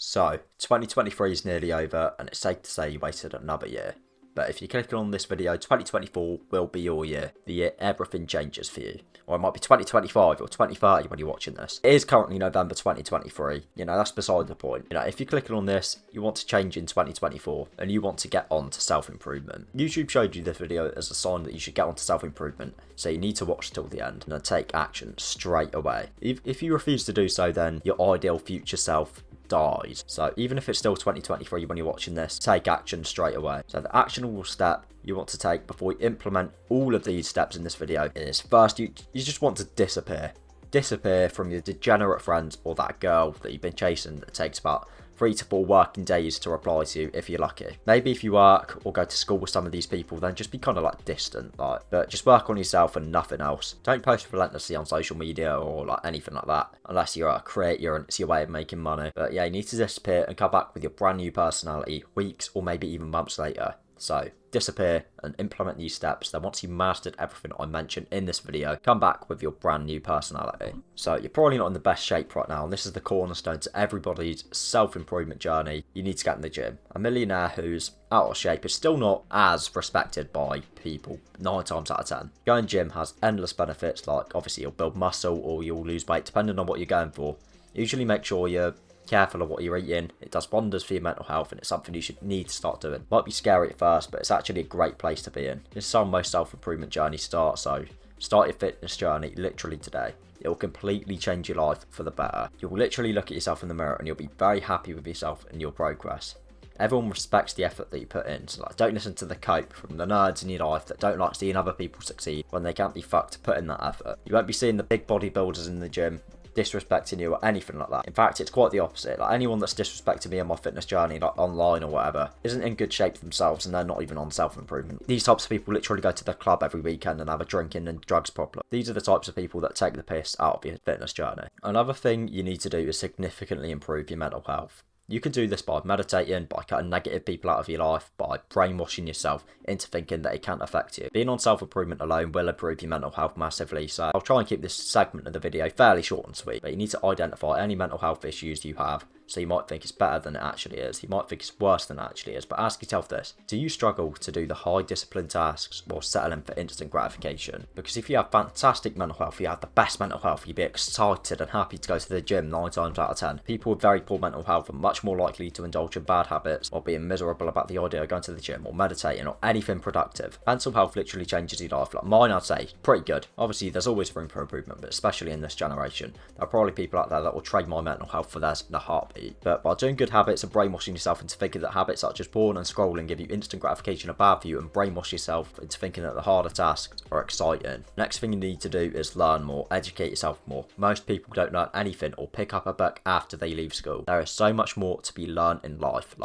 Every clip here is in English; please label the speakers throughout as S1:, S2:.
S1: So, 2023 is nearly over, and it's safe to say you wasted another year. But if you're clicking on this video, 2024 will be your year. The year everything changes for you. Or it might be 2025 or 2030 when you're watching this. It is currently November 2023. That's beside the point. If you're clicking on this, you want to change in 2024, and you want to get on to self-improvement. YouTube showed you this video as a sign that you should get on to self-improvement, so you need to watch till the end and then take action straight away. If you refuse to do so, then your ideal future self dies. So even if it's still 2023 when you're watching this, take action straight away. So the actionable step you want to take before you implement all of these steps in this video is, first, you just want to disappear from your degenerate friends or that girl that you've been chasing that takes about 3 to 4 working days to reply to you if you're lucky. Maybe if you work or go to school with some of these people, then just be kind of like distant, but just work on yourself and nothing else. Don't post relentlessly on social media or like anything like that unless you're a creator and it's your way of making money. But yeah, you need to disappear and come back with your brand new personality weeks or maybe even months later. So disappear and implement these steps. Then once you've mastered everything I mentioned in this video, come back with your brand new personality. So you're probably not in the best shape right now, and this is the cornerstone to everybody's self-improvement journey. You need to get in the gym. A millionaire who's out of shape is still not as respected by people 9 times out of 10. Going gym has endless benefits, like obviously you'll build muscle or you'll lose weight depending on what you're going for. Usually make sure you're careful of what you're eating. It does wonders for your mental health, and it's something you should need to start doing. Might be scary at first, but it's actually a great place to be in. This is how most self-improvement journeys start, so start your fitness journey literally today. It will completely change your life for the better. You'll literally look at yourself in the mirror and you'll be very happy with yourself and your progress. Everyone respects the effort that you put in, so don't listen to the cope from the nerds in your life that don't like seeing other people succeed when they can't be fucked to put in that effort. You won't be seeing the big bodybuilders in the gym disrespecting you or anything like that. In fact, it's quite the opposite. Like anyone that's disrespecting me on my fitness journey, like online or whatever, isn't in good shape themselves, and they're not even on self-improvement. These types of people literally go to the club every weekend and have a drinking and drugs problem. These are the types of people that take the piss out of your fitness journey. Another thing you need to do is significantly improve your mental health. You can do this by meditating, by cutting negative people out of your life, by brainwashing yourself into thinking that it can't affect you. Being on self-improvement alone will improve your mental health massively, so I'll try and keep this segment of the video fairly short and sweet, but you need to identify any mental health issues you have. So you might think it's better than it actually is. You might think it's worse than it actually is. But ask yourself this. Do you struggle to do the high discipline tasks or settling for instant gratification? Because if you have fantastic mental health, you have the best mental health, you'd be excited and happy to go to the gym 9 times out of 10. People with very poor mental health are much more likely to indulge in bad habits or being miserable about the idea of going to the gym or meditating or anything productive. Mental health literally changes your life. Like mine, I'd say, pretty good. Obviously, there's always room for improvement, but especially in this generation, there are probably people out there that will trade my mental health for theirs in a heartbeat. But by doing good habits and brainwashing yourself into thinking that habits such as porn and scrolling give you instant gratification are bad for you, and brainwash yourself into thinking that the harder tasks are exciting. Next thing you need to do is learn more, educate yourself more. Most people don't learn anything or pick up a book after they leave school. There is so much more to be learned in life,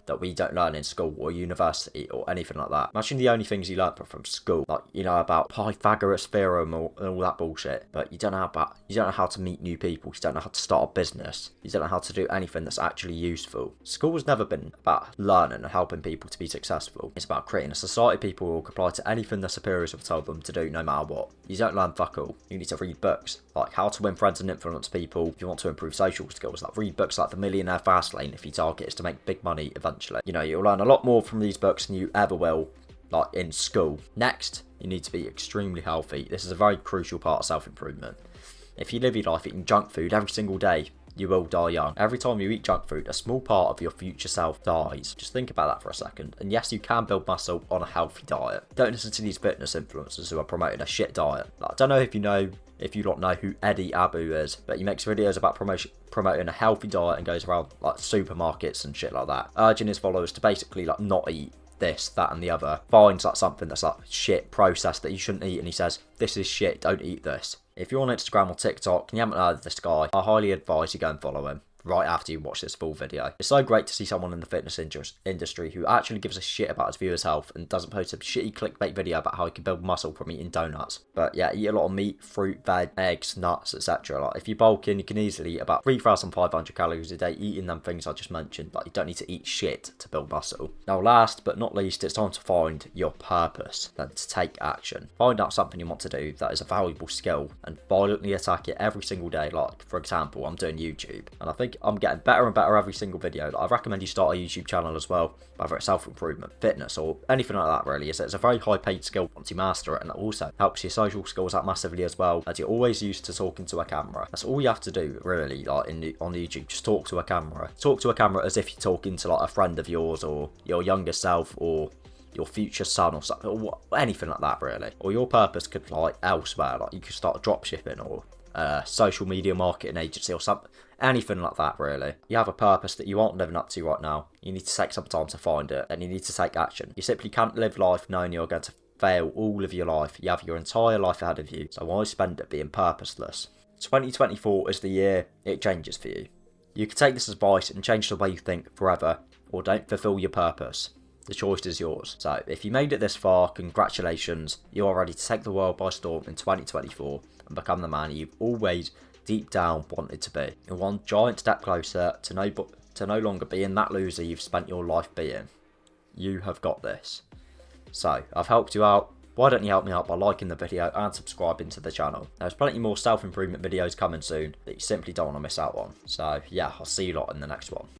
S1: that we don't learn in school or university or anything like that. Imagine the only things you learn from school, about Pythagoras theorem and all that bullshit, but you don't know how to meet new people, you don't know how to start a business, you don't know how to do anything that's actually useful. School has never been about learning and helping people to be successful. It's about creating a society of people who will comply to anything their superiors have told them to do no matter what. You don't learn fuck all. You need to read books, like How to Win Friends and Influence People if you want to improve social skills. Read books like The Millionaire Fast Lane if your target is to make big money eventually. You'll learn a lot more from these books than you ever will, in school. Next, you need to be extremely healthy. This is a very crucial part of self-improvement. If you live your life eating junk food every single day, you will die young. Every time you eat junk food, a small part of your future self dies. Just think about that for a second. And yes, you can build muscle on a healthy diet. Don't listen to these fitness influencers who are promoting a shit diet. I don't know if you don't know who Eddie Abu is, but he makes videos about promoting a healthy diet and goes around supermarkets and shit like that, urging his followers to basically not eat this, that and the other. Finds something that's shit processed that you shouldn't eat, and he says, this is shit, don't eat this. If you're on Instagram or TikTok and you haven't heard of this guy, I highly advise you go and follow him right after you watch this full video. It's so great to see someone in the fitness industry who actually gives a shit about his viewers' health and doesn't post a shitty clickbait video about how he can build muscle from eating donuts. But yeah, eat a lot of meat, fruit, veg, eggs, nuts, etc. If you bulk in, you can easily eat about 3,500 calories a day eating them things I just mentioned, but you don't need to eat shit to build muscle. Now last but not least, it's time to find your purpose, then to take action. Find out something you want to do that is a valuable skill and violently attack it every single day. For example, I'm doing YouTube, and I think I'm getting better and better every single video. Like, I recommend you start a YouTube channel as well, whether it's self-improvement, fitness, or anything like that really. It's a very high paid skill once you master it, and it also helps your social skills out massively as well, as you're always used to talking to a camera. That's all you have to do really, like on YouTube, just talk to a camera. Talk to a camera as if you're talking to like a friend of yours, or your younger self, or your future son, or something, or anything like that really. Or your purpose could like elsewhere, like you could start drop shipping, or social media marketing agency, or something, anything like that really. You have a purpose that you aren't living up to right now. You need to take some time to find it, and you need to take action. You simply can't live life knowing you're going to fail all of your life. You have your entire life ahead of you, so why spend it being purposeless? 2024 is the year it changes for you. You can take this advice and change the way you think forever, or don't fulfill your purpose. The choice is yours. So if you made it this far, congratulations. You are ready to take the world by storm in 2024 and become the man you've always deep down wanted to be. You're one giant step closer to no longer being that loser you've spent your life being. You have got this. So I've helped you out. Why don't you help me out by liking the video and subscribing to the channel? There's plenty more self-improvement videos coming soon that you simply don't want to miss out on. So yeah, I'll see you lot in the next one.